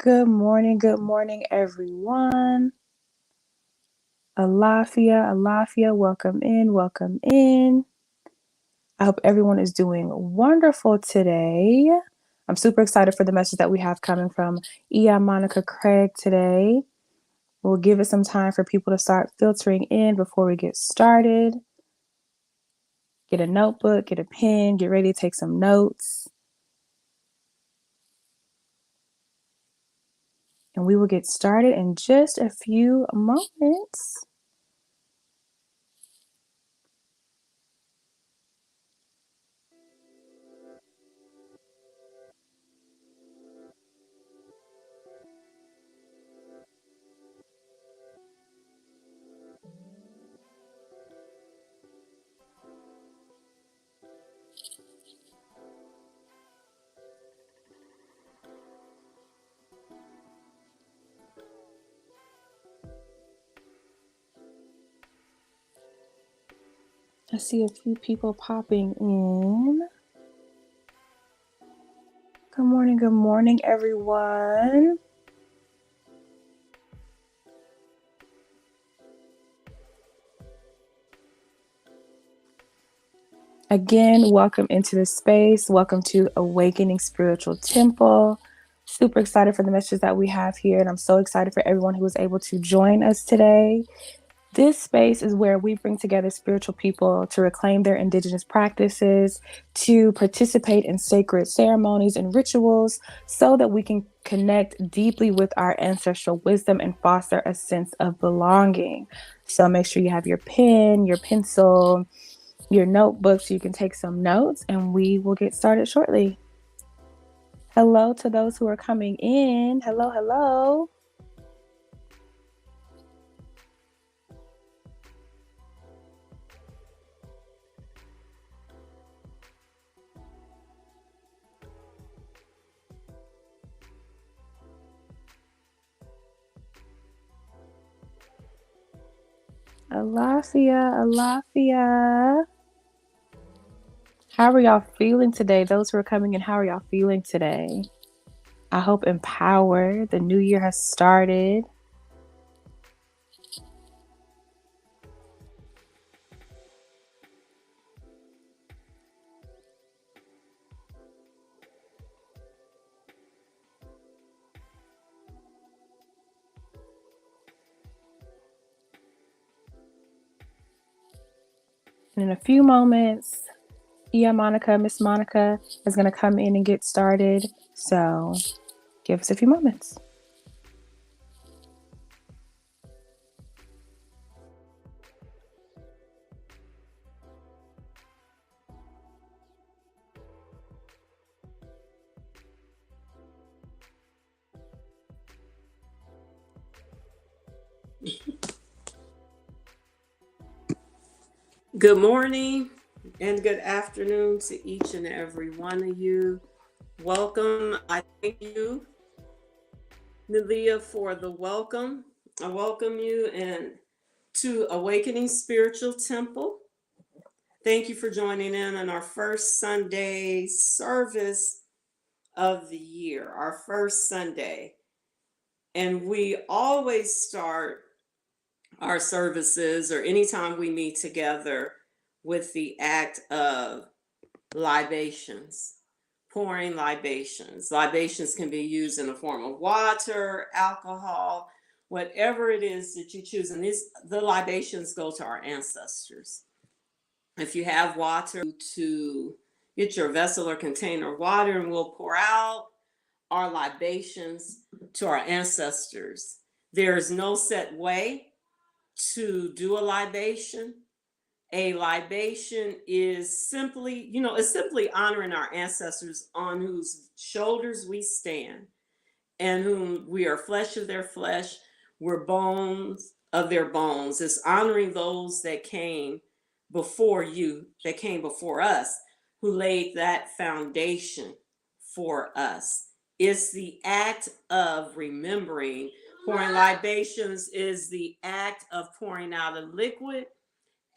Good morning, everyone. Alafia, Alafia, welcome in, welcome in. I hope everyone is doing wonderful today. I'm super excited for the message that we have coming from Monica Craig today. We'll give it some time for people to start filtering in before we get started. Get a notebook, get a pen, get ready to take some notes. And we will get started in just a few moments. I see a few people popping in. Good morning, everyone. Again, welcome into the space. Welcome to Awakening Spiritual Temple. Super excited for the messages that we have here, and I'm so excited for everyone who was able to join us today. This space is where we bring together spiritual people to reclaim their indigenous practices, to participate in sacred ceremonies and rituals, so that we can connect deeply with our ancestral wisdom and foster a sense of belonging. So make sure you have your pen, your pencil, your notebook so you can take some notes, and we will get started shortly. Hello to those who are coming in. Hello, hello. Alafia, Alafia. How are y'all feeling today? Those who are coming in, how are y'all feeling today? I hope empowered. The new year has started. And in a few moments, Miss Monica is going to come in and get started. So give us a few moments. Good morning and good afternoon to each and every one of you. Welcome. I thank you, Nalia, for the welcome. I welcome you to Awakening Spiritual Temple. Thank you for joining in on our first Sunday service of the year, our first Sunday. And we always start our services or anytime we meet together with the act of libations, pouring libations. Libations can be used in the form of water, alcohol, whatever it is that you choose. And the libations go to our ancestors. If you have water, to get your vessel or container of water, and we'll pour out our libations to our ancestors. There is no set way to do a libation. A libation is simply, it's simply honoring our ancestors on whose shoulders we stand and whom we are flesh of their flesh, we're bones of their bones. It's honoring those that came before you, that came before us, who laid that foundation for us. It's the act of remembering. Pouring libations is the act of pouring out a liquid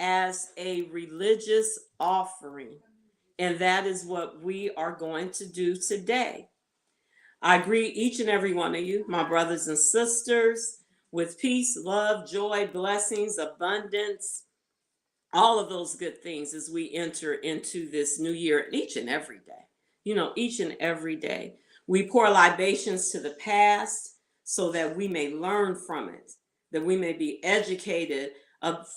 as a religious offering. And that is what we are going to do today. I greet each and every one of you, my brothers and sisters, with peace, love, joy, blessings, abundance, all of those good things as we enter into this new year, and each and every day. Each and every day. We pour libations to the past so that we may learn from it, that we may be educated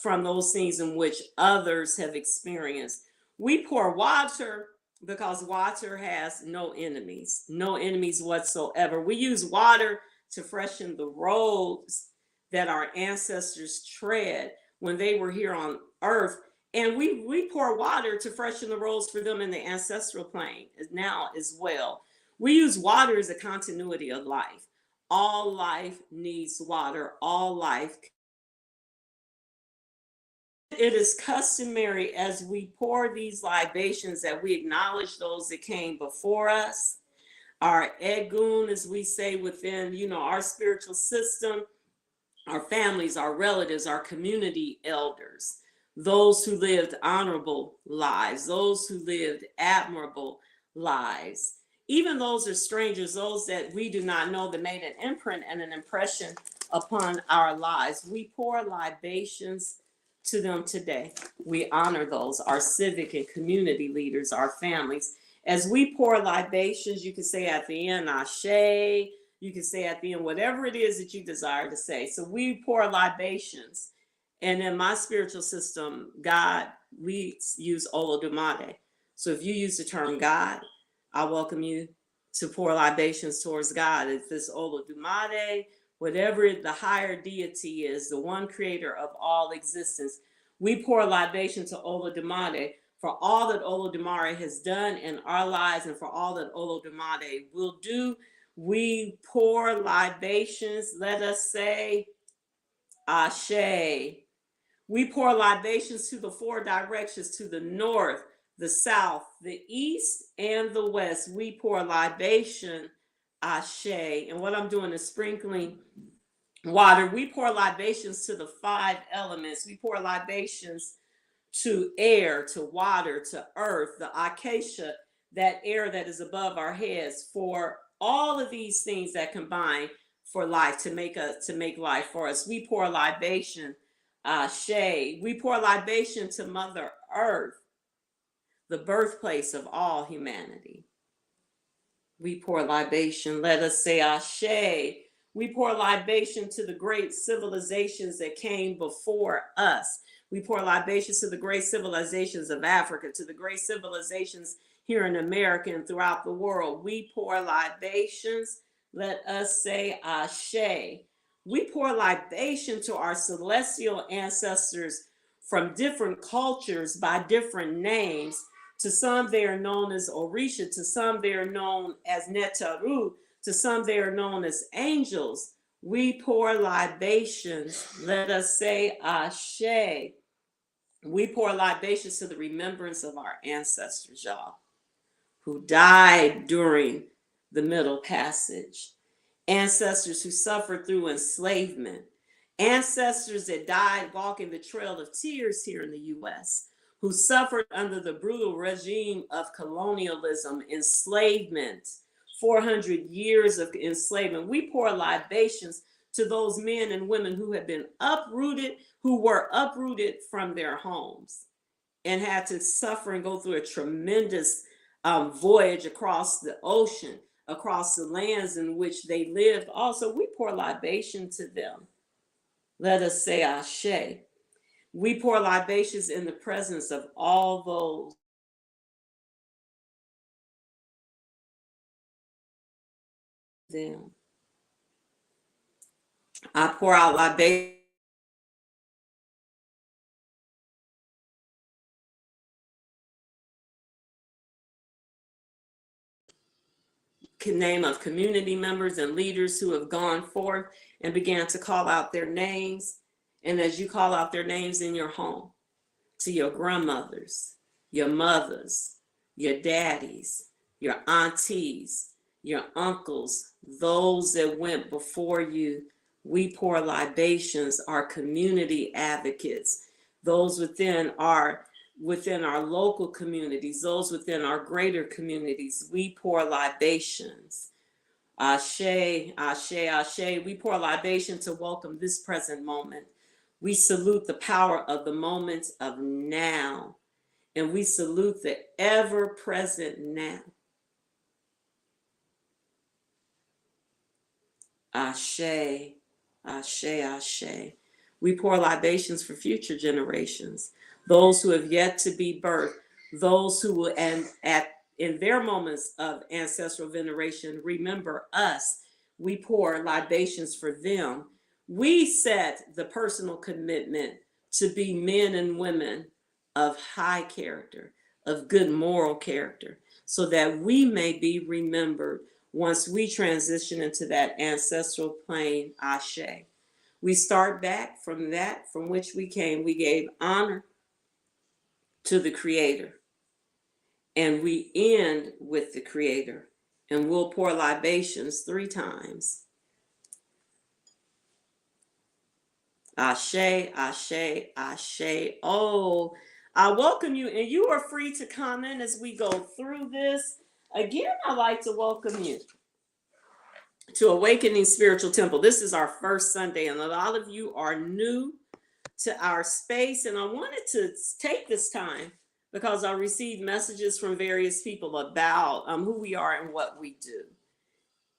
from those things in which others have experienced. We pour water because water has no enemies whatsoever. We use water to freshen the roads that our ancestors tread when they were here on earth. And we pour water to freshen the roads for them in the ancestral plane now as well. We use water as a continuity of life. All life needs water. All life. It is customary as we pour these libations that we acknowledge those that came before us. Our egun, as we say within, our spiritual system, our families, our relatives, our community elders, those who lived honorable lives, those who lived admirable lives. Even those are strangers, those that we do not know that made an imprint and an impression upon our lives. We pour libations to them today. We honor those, our civic and community leaders, our families. As we pour libations, you can say at the end, Ashe. You can say at the end, whatever it is that you desire to say. So we pour libations. And in my spiritual system, God, we use Olodumare. So if you use the term God, I welcome you to pour libations towards God. If it's Olodumare, whatever the higher deity is, the one creator of all existence, we pour libation to Olodumare for all that Olodumare has done in our lives and for all that Olodumare will do. We pour libations. Let us say, Ashe. We pour libations to the four directions, to the north, the south, the east, and the west. We pour libation, Ashe. And what I'm doing is sprinkling water. We pour libations to the five elements. We pour libations to air, to water, to earth, the acacia, that air that is above our heads, for all of these things that combine for life, to make life for us. We pour libation, Ashe. We pour libation to Mother Earth, the birthplace of all humanity. We pour libation. Let us say Ashe. We pour libation to the great civilizations that came before us. We pour libations to the great civilizations of Africa, to the great civilizations here in America and throughout the world. We pour libations. Let us say Ashe. We pour libation to our celestial ancestors from different cultures by different names. To some, they are known as Orisha. To some, they are known as Netaru. To some, they are known as angels. We pour libations. Let us say Ashe. We pour libations to the remembrance of our ancestors, y'all, who died during the Middle Passage. Ancestors who suffered through enslavement. Ancestors that died walking the Trail of Tears here in the U.S., who suffered under the brutal regime of colonialism, enslavement, 400 years of enslavement. We pour libations to those men and women who have been uprooted, who were uprooted from their homes and had to suffer and go through a tremendous voyage across the ocean, across the lands in which they lived. Also, we pour libation to them. Let us say Ashe. We pour libations in the presence of all those them. I pour out libation name of community members and leaders who have gone forth and began to call out their names. And as you call out their names in your home, to your grandmothers, your mothers, your daddies, your aunties, your uncles, those that went before you, we pour libations, our community advocates, those within our local communities, those within our greater communities. We pour libations. Ashe, ashe, ashe. We pour libation to welcome this present moment. We salute the power of the moments of now, and we salute the ever present now. Ashe, ashe, ashe. We pour libations for future generations, those who have yet to be birthed, those who will, and in their moments of ancestral veneration, remember us. We pour libations for them. We set the personal commitment to be men and women of high character, of good moral character, so that we may be remembered once we transition into that ancestral plane, Ashe. We start back from that from which we came. We gave honor to the Creator, and we end with the Creator, and we'll pour libations 3 times. Ashe, ashe, ashe. Oh, I welcome you, and you are free to comment as we go through this. Again, I'd like to welcome you to Awakening Spiritual Temple. This is our first Sunday, and a lot of you are new to our space. And I wanted to take this time because I received messages from various people about who we are and what we do.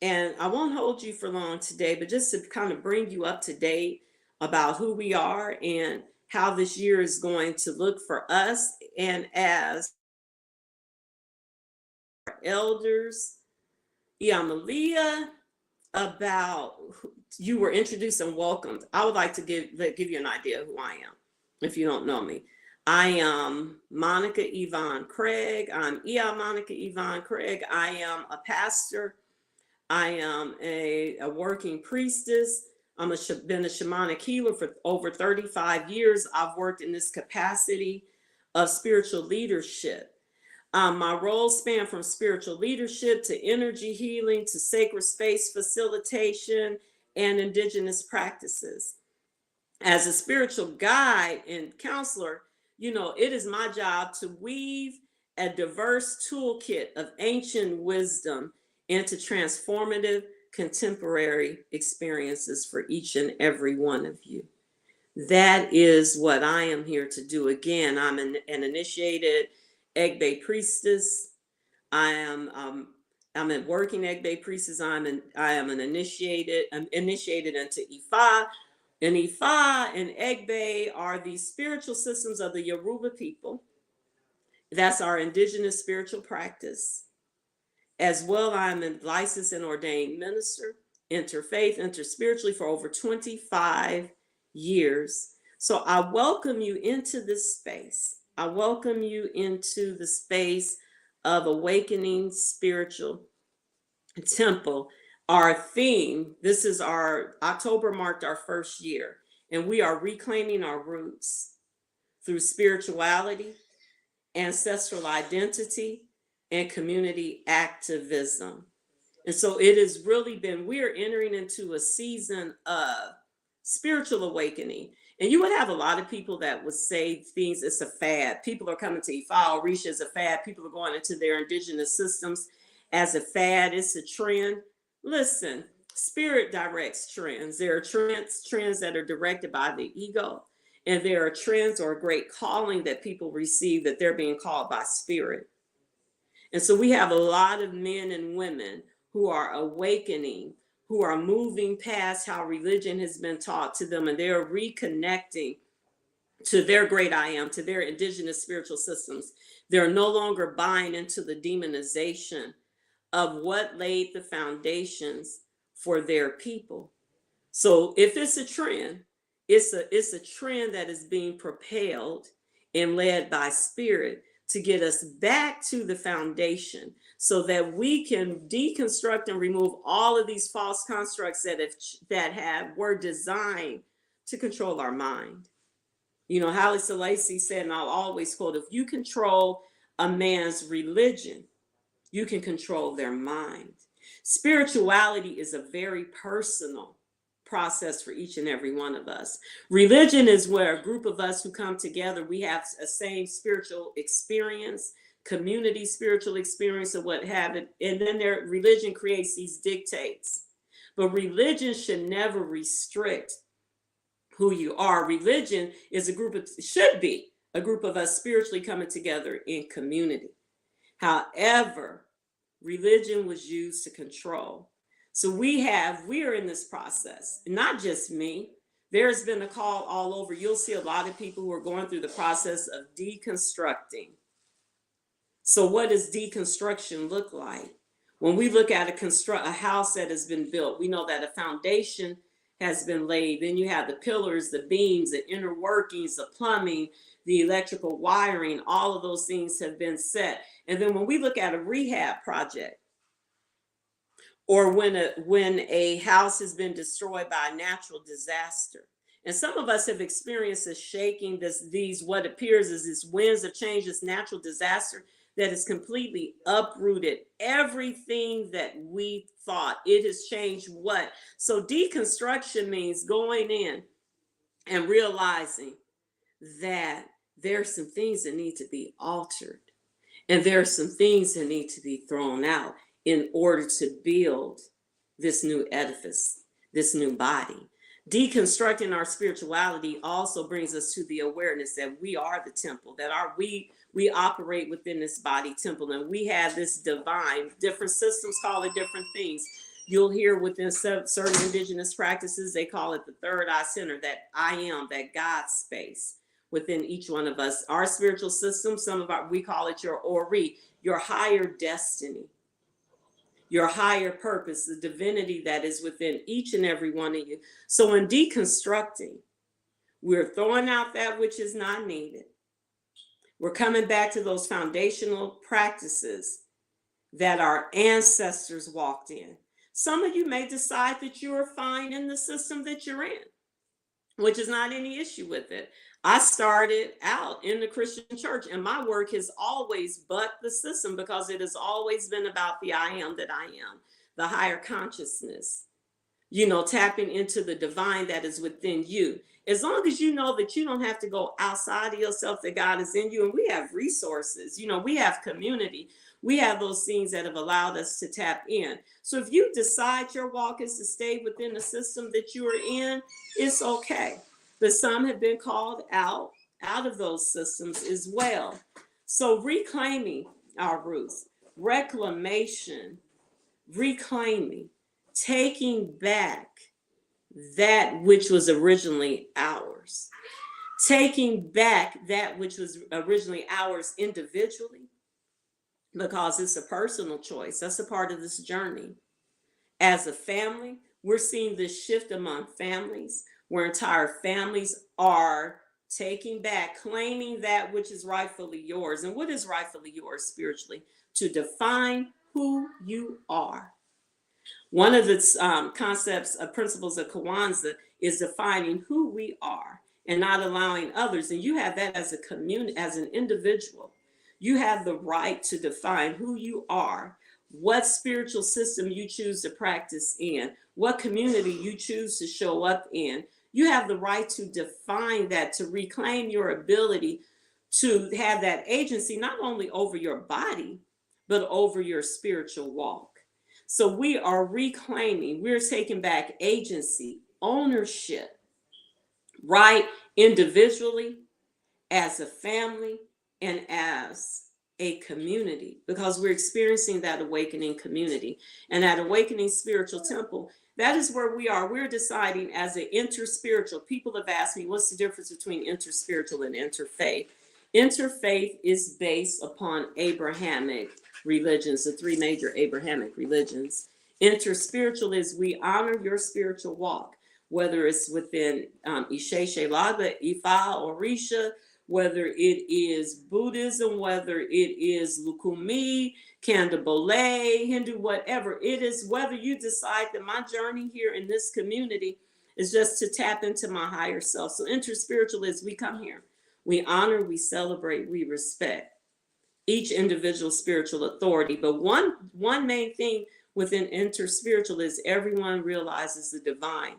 And I won't hold you for long today, but just to kind of bring you up to date about who we are and how this year is going to look for us. And as elders, Malia, about you were introduced and welcomed, I would like to give you an idea of who I am, if you don't know me. I am Monica Yvonne Craig. I'm Monica Yvonne Craig. I am a pastor. I am a working priestess. Been a shamanic healer for over 35 years. I've worked in this capacity of spiritual leadership. My roles span from spiritual leadership to energy healing to sacred space facilitation and indigenous practices. As a spiritual guide and counselor, it is my job to weave a diverse toolkit of ancient wisdom into transformative contemporary experiences for each and every one of you. That is what I am here to do. Again, I'm an initiated Egbe priestess. I am a working Egbe priestess. I am an initiated into Ifa. And Ifa and Egbe are the spiritual systems of the Yoruba people. That's our indigenous spiritual practice. As well, I'm a licensed and ordained minister, interfaith, interspiritually for over 25 years. So I welcome you into this space. I welcome you into the space of Awakening Spiritual Temple. Our theme, this is October marked our first year, and we are reclaiming our roots through spirituality, ancestral identity, and community activism. And so it has really been, we're entering into a season of spiritual awakening. And you would have a lot of people that would say things, it's a fad. People are coming to Ifa Orisha as a fad. People are going into their indigenous systems as a fad. It's a trend. Listen, spirit directs trends. There are trends that are directed by the ego. And there are trends or a great calling that people receive that they're being called by spirit. And so we have a lot of men and women who are awakening, who are moving past how religion has been taught to them, and they're reconnecting to their great I am, to their indigenous spiritual systems. They're no longer buying into the demonization of what laid the foundations for their people. So if it's a trend, it's a trend that is being propelled and led by spirit to get us back to the foundation so that we can deconstruct and remove all of these false constructs that were designed to control our mind. Haile Selassie said, and I'll always quote, if you control a man's religion, you can control their mind. Spirituality is a very personal process for each and every one of us. Religion is where a group of us who come together, we have a same spiritual experience community spiritual experience or what have it. And then their religion creates these dictates. But religion should never restrict who you are. Religion is should be a group of us spiritually coming together in community. However, religion was used to control. So we are in this process, not just me. There's been a call all over. You'll see a lot of people who are going through the process of deconstructing. So what does deconstruction look like? When we look at a house that has been built, we know that a foundation has been laid. Then you have the pillars, the beams, the inner workings, the plumbing, the electrical wiring, all of those things have been set. And then when we look at a rehab project, or when a house has been destroyed by a natural disaster, and some of us have experienced a shaking, these what appears as these winds of change, this natural disaster that has completely uprooted everything that we thought. It has changed what? So deconstruction means going in and realizing that there are some things that need to be altered, and there are some things that need to be thrown out in order to build this new edifice, this new body. Deconstructing our spirituality also brings us to the awareness that we are the temple, that we operate within this body temple, and we have this divine. Different systems call it different things. You'll hear within certain indigenous practices, they call it the third eye center, that I am, that God space within each one of us. Our spiritual system, we call it your Ori, your higher destiny, your higher purpose, the divinity that is within each and every one of you. So in deconstructing, we're throwing out that which is not needed. We're coming back to those foundational practices that our ancestors walked in. Some of you may decide that you're fine in the system that you're in, which is not any issue with it. I started out in the Christian church, and my work has always but the system, because it has always been about the I am that I am, the higher consciousness, tapping into the divine that is within you. As long as you know that you don't have to go outside of yourself, that God is in you, and we have resources, we have community, we have those things that have allowed us to tap in. So if you decide your walk is to stay within the system that you are in, it's okay. But some have been called out of those systems as well. So reclaiming our roots, reclamation, reclaiming, taking back that which was originally ours, taking back that which was originally ours individually, because it's a personal choice. That's a part of this journey. As a family, we're seeing this shift among families, where entire families are taking back, claiming that which is rightfully yours. And what is rightfully yours spiritually? To define who you are. One of the concepts of principles of Kwanzaa is defining who we are and not allowing others. And you have that as a community, as an individual. You have the right to define who you are, what spiritual system you choose to practice in, what community you choose to show up in. You have the right to define that, to reclaim your ability to have that agency, not only over your body, but over your spiritual walk. So we are reclaiming, we're taking back agency, ownership, right? Individually, as a family, and as a community, because we're experiencing that awakening community and that awakening spiritual temple. That is where we are. We're deciding as an interspiritual. People have asked me, what's the difference between interspiritual and interfaith? Interfaith is based upon Abrahamic religions, the three major Abrahamic religions. Interspiritual is we honor your spiritual walk, whether it's within Ishe, Laga, Ifa, Orisha, whether it is Buddhism, whether it is Lukumi, Kandabole, Hindu, whatever it is, whether you decide that my journey here in this community is just to tap into my higher self. So interspiritual is we come here, we honor, we celebrate, we respect each individual spiritual authority. But one main thing within interspiritual is everyone realizes the divine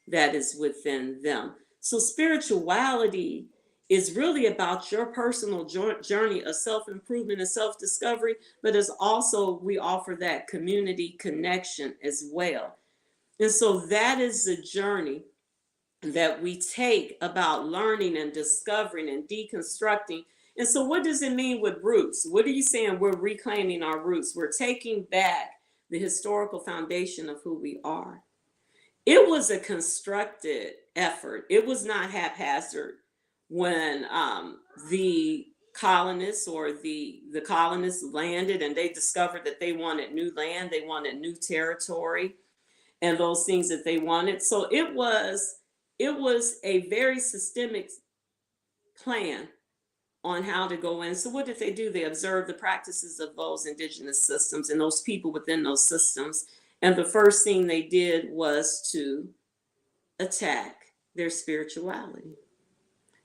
that is within them. So spirituality is really about your personal journey of self-improvement and self-discovery, but it's also, we offer that community connection as well. And so that is the journey that we take about learning and discovering and deconstructing. And so what does it mean with roots? What are you saying? We're reclaiming our roots. We're taking back the historical foundation of who we are. It was a constructed effort. It was not haphazard when the colonists or the colonists landed and they discovered that they wanted new land, they wanted new territory, and those things that they wanted. So it was a very systemic plan on how to go in. So what did they do? They observed the practices of those indigenous systems and those people within those systems. And the first thing they did was to attack their spirituality,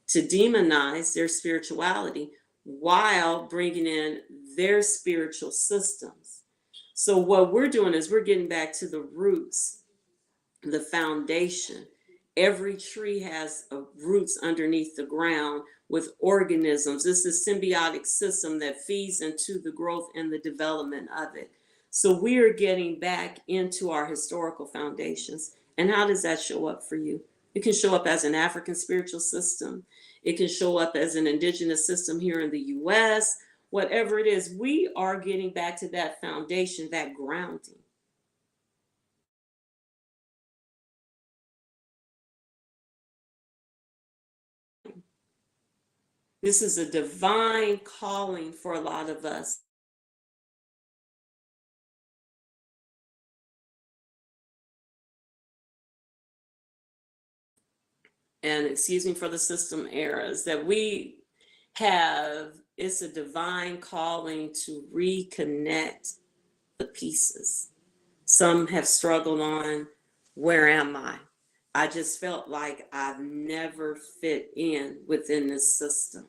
to demonize their spirituality while bringing in their spiritual systems. So what we're doing is we're getting back to the roots, the foundation. Every tree has roots underneath the ground with organisms. This is a symbiotic system that feeds into the growth and the development of it. So we are getting back into our historical foundations. And how does that show up for you? It can show up as an African spiritual system. It can show up as an indigenous system here in the US. Whatever it is, we are getting back to that foundation, that grounding. This is a divine calling for a lot of us. And excuse me for the system errors that we have. It's a divine calling to reconnect the pieces. Some have struggled on, where am I? I just felt like I've never fit in within this system.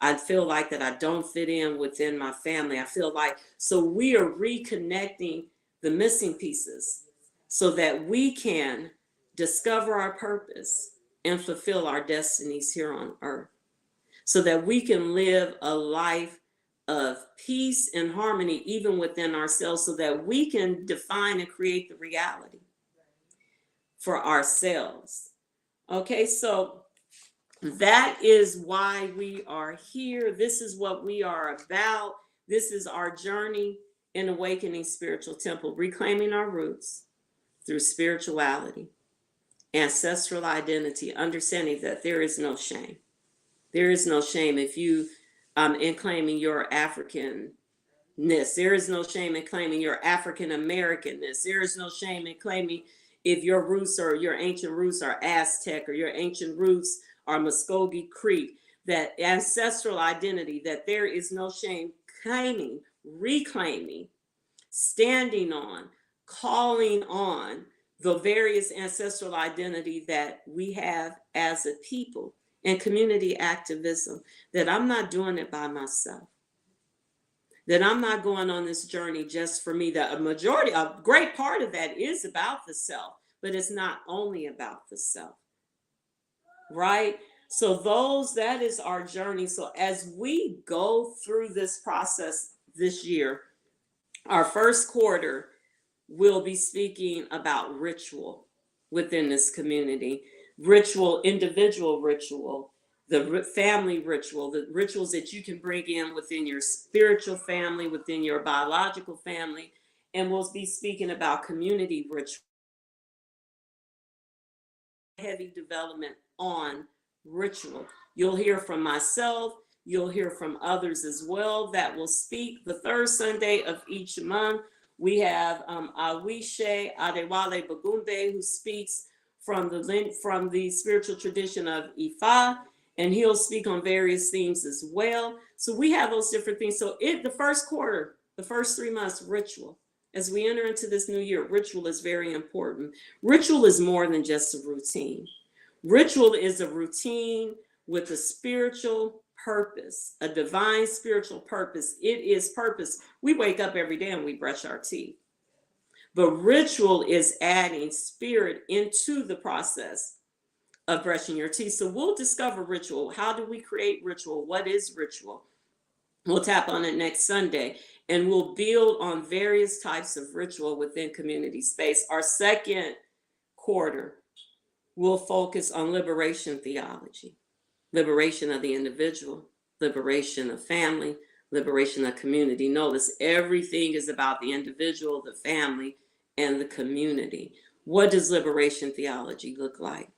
I feel like that I don't fit in within my family. I feel like, so we are reconnecting the missing pieces so that we can discover our purpose and fulfill our destinies here on earth, so that we can live a life of peace and harmony even within ourselves, so that we can define and create the reality for ourselves. Okay, so that is why we are here. This is what we are about. This is our journey in Awakening Spiritual Temple, reclaiming our roots through spirituality, ancestral identity, understanding that there is no shame. There is no shame if you in claiming your Africanness. There is no shame in claiming your African Americanness. There is no shame in claiming if your roots or your ancient roots are Aztec or your ancient roots are Muskogee Creek. That ancestral identity, that there is no shame claiming, reclaiming, standing on, calling on the various ancestral identity that we have as a people, and community activism, that I'm not doing it by myself, that I'm not going on this journey just for me. That a great part of that is about the self, but it's not only about the self, right? So that is our journey. So as we go through this process this year, our first quarter, we'll be speaking about ritual within this community. Ritual, individual ritual, the family ritual, the rituals that you can bring in within your spiritual family, within your biological family. And we'll be speaking about community ritual. Heavy development on ritual. You'll hear from myself. You'll hear from others as well that will speak. The third Sunday of each month, we have Awishe Adewale Bagumbe, who speaks from the spiritual tradition of Ifa, and he'll speak on various themes as well. So we have those different things. So the first quarter, the first 3 months, ritual. As we enter into this new year, ritual is very important. Ritual is more than just a routine. Ritual is a routine with a spiritual purpose, a divine spiritual purpose. It is purpose. We wake up every day and we brush our teeth. But ritual is adding spirit into the process of brushing your teeth. So we'll discover ritual. How do we create ritual? What is ritual? We'll tap on it next Sunday, and we'll build on various types of ritual within community space. Our second quarter will focus on liberation theology, liberation of the individual, liberation of family, liberation of community. Notice everything is about the individual, the family, and the community. What does liberation theology look like?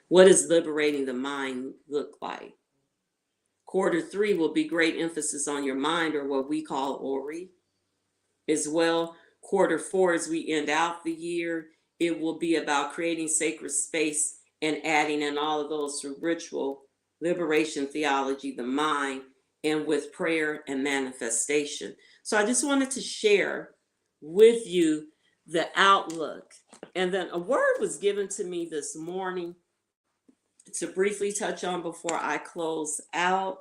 What does liberating the mind look like? Quarter 3 will be great emphasis on your mind, or what we call Ori, as well. Quarter 4, as we end out the year, it will be about creating sacred space and adding in all of those through ritual, liberation theology, the mind, and with prayer and manifestation. So I just wanted to share with you the outlook. And then a word was given to me this morning to briefly touch on before I close out.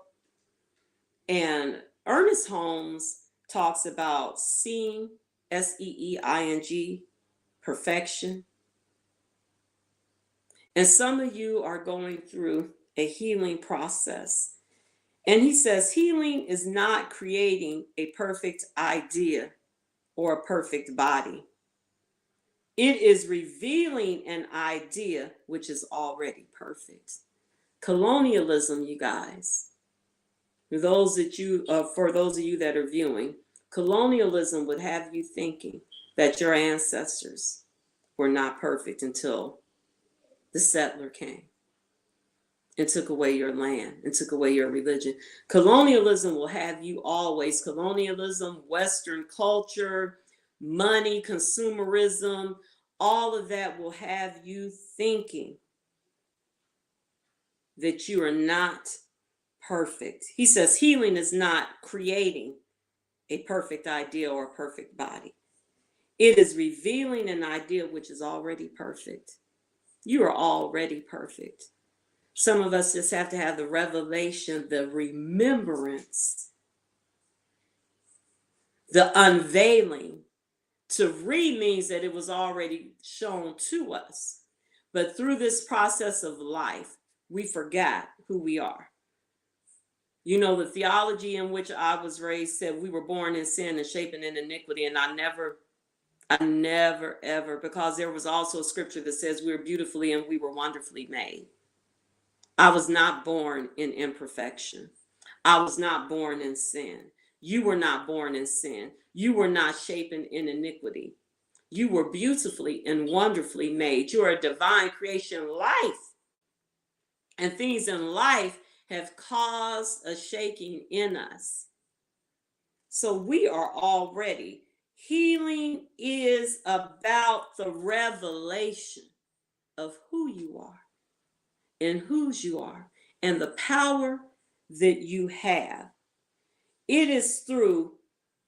And Ernest Holmes talks about seeing, SEEING, perfection. And some of you are going through a healing process. And he says healing is not creating a perfect idea or a perfect body. It is revealing an idea which is already perfect. Colonialism, you guys, for those of you that are viewing, colonialism would have you thinking that your ancestors were not perfect until the settler came and took away your land and took away your religion. Colonialism will have you always, colonialism, Western culture, money, consumerism, all of that will have you thinking that you are not perfect. He says healing is not creating a perfect idea or a perfect body. It is revealing an idea which is already perfect. You are already perfect. Some of us just have to have the revelation, the remembrance, the unveiling. To read means that it was already shown to us. But through this process of life, we forgot who we are. You know, the theology in which I was raised said we were born in sin and shapen in iniquity. And I never, ever, because there was also a scripture that says we were beautifully and we were wonderfully made. I was not born in imperfection. I was not born in sin. You were not born in sin. You were not shapen in iniquity. You were beautifully and wonderfully made. You are a divine creation. Life and things in life have caused a shaking in us. So we are already. Healing is about the revelation of who you are and whose you are and the power that you have. It is through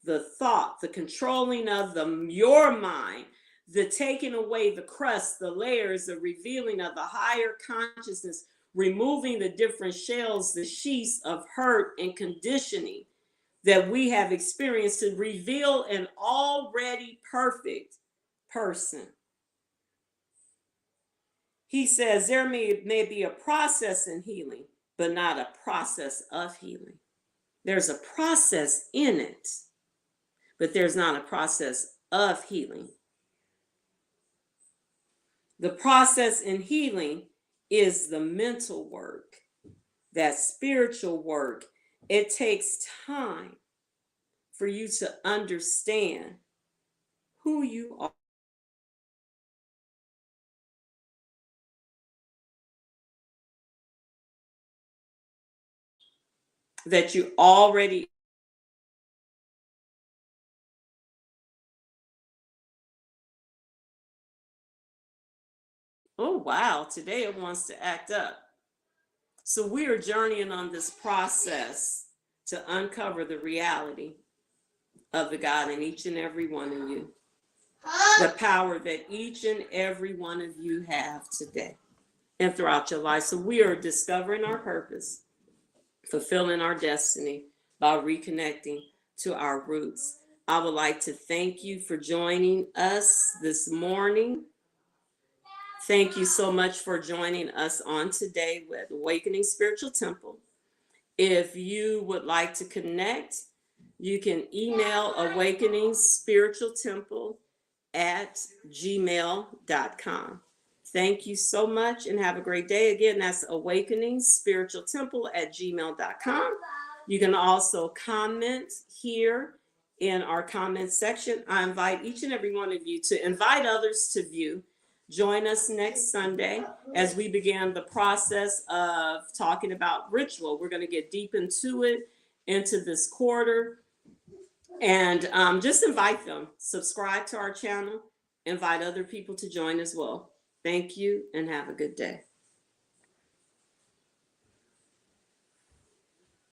the thought, the controlling of your mind, the taking away the crust, the layers, the revealing of the higher consciousness, removing the different shells, the sheaths of hurt and conditioning that we have experienced to reveal an already perfect person. He says there may be a process in healing, but not a process of healing. There's a process in it, but there's not a process of healing. The process in healing is the mental work, that spiritual work. It takes time for you to understand who you are. That you already oh wow, today it wants to act up. So we are journeying on this process to uncover the reality of the God in each and every one of you, the power that each and every one of you have today and throughout your life. So we are discovering our purpose, fulfilling our destiny by reconnecting to our roots. I would like to thank you for joining us this morning. Thank you so much for joining us on today with Awakening Spiritual Temple. If you would like to connect, you can email awakeningspiritualtemple@gmail.com. Thank you so much and have a great day. Again, that's awakeningspiritualtemple@gmail.com. You can also comment here in our comment section. I invite each and every one of you to invite others to view. Join us next Sunday as we begin the process of talking about ritual. We're going to get deep into it, into this quarter, and just invite them. Subscribe to our channel. Invite other people to join as well. Thank you and have a good day.